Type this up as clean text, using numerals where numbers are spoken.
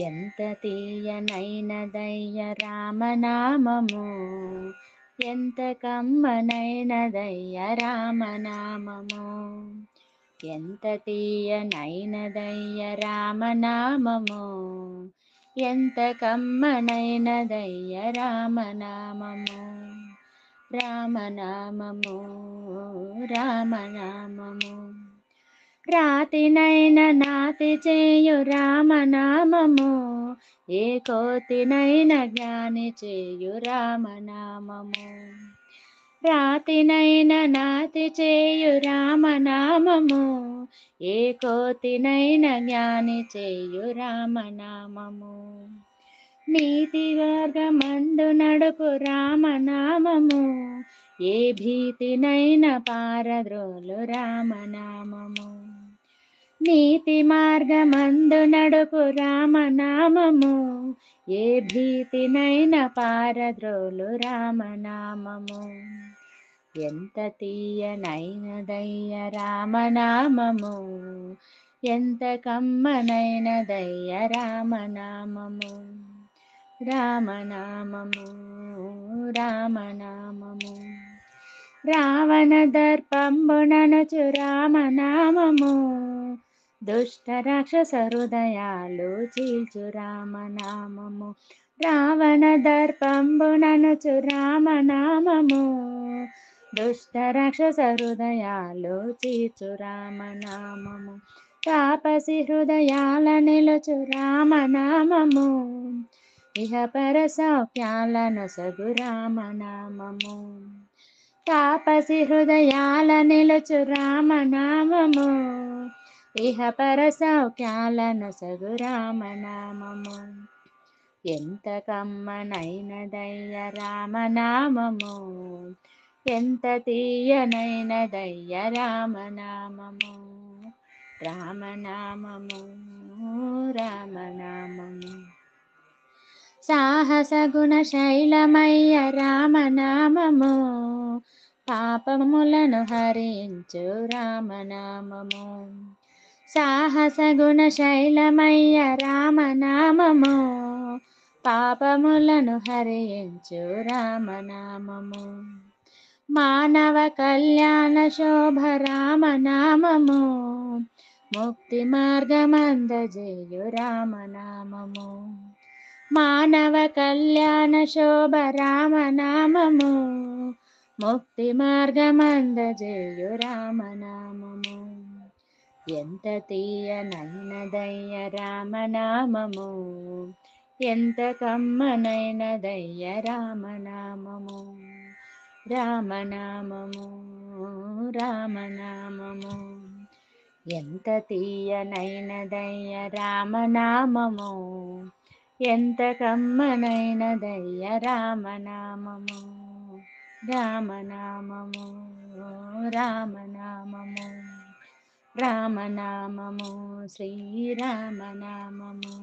ఎంత తీయనైనదయ్య రామనామము, ఎంత కమ్మనైనదయ్య రామనామము. ఎంత తీయనైనదయ్య రామనామము, ఎంత కమ్మనైనదయ్య రామనామము. రామనామము, రామనామము. రాతినైన నాతి చేయు రామనామము, ఏ కోతినైన జ్ఞాని చేయు రామనామము. రాతినైన నాతి చేయు రామనామము, ఏ కోతినైన జ్ఞాని చేయు రామనామము. నీతి మార్గమందు నడుపు రామనామము, ఏ భీతినైన పారద్రోలు రామనామము. నీతి మార్గమందు నడుపు రామనామము, ఏ భీతినైన పారద్రోలు రామనామము. ఎంత తీయనైనదయ్య రామనామము, ఎంత కమ్మనైనదయ్య రామనామము. రామనామము, రామనామము. రావణ దర్పంబుననుచు రామనామము, దుష్ట రాక్షస హృదయాలు చీల్చు రామనామము. రావణ దర్పంబుననుచు రామనామము, దుష్ట రాక్షస హృదయాలు చీల్చు రామనామము. తాపసి హృదయాల నిలుచు రామనామము, ఇహ పర సౌఖ్యాలను సగు రామనామము. తాపసి హృదయాల నిలుచు రామనామము, ఇహ పర సౌఖ్యాలను సగు రామనామము. ఎంత కమ్మనైనదయ్య రామనామము, ఎంత తీయనైనదయ్య రామనామము. రామనామము, రామనామము. సాహస గుణ శైలమయ్య రామనామము, పాపములను హరించు రామనామము. సాహస గుణ శైలమయ్య రామనామము, పాపములను హరించు రామనామము. మానవ కళ్యాణ శోభ రామనామము, ముక్తి మార్గమందజేయు రామనామము. మానవ కళ్యాణ శోభ రామనామము, ముక్తి మార్గమందజేయు రామనామము. ఎంత తీయనైనదయ్య రామనామము, ఎంత కమ్మనైనదయ్య రామనామము. రామనామము, రామనామము. ఎంత తీయనైనదయ్య రామనామము, ఎంత కమ్మనైనదయ్య రామనామము. రామనామము, రామనామము. రామనామము, శ్రీరామనామము.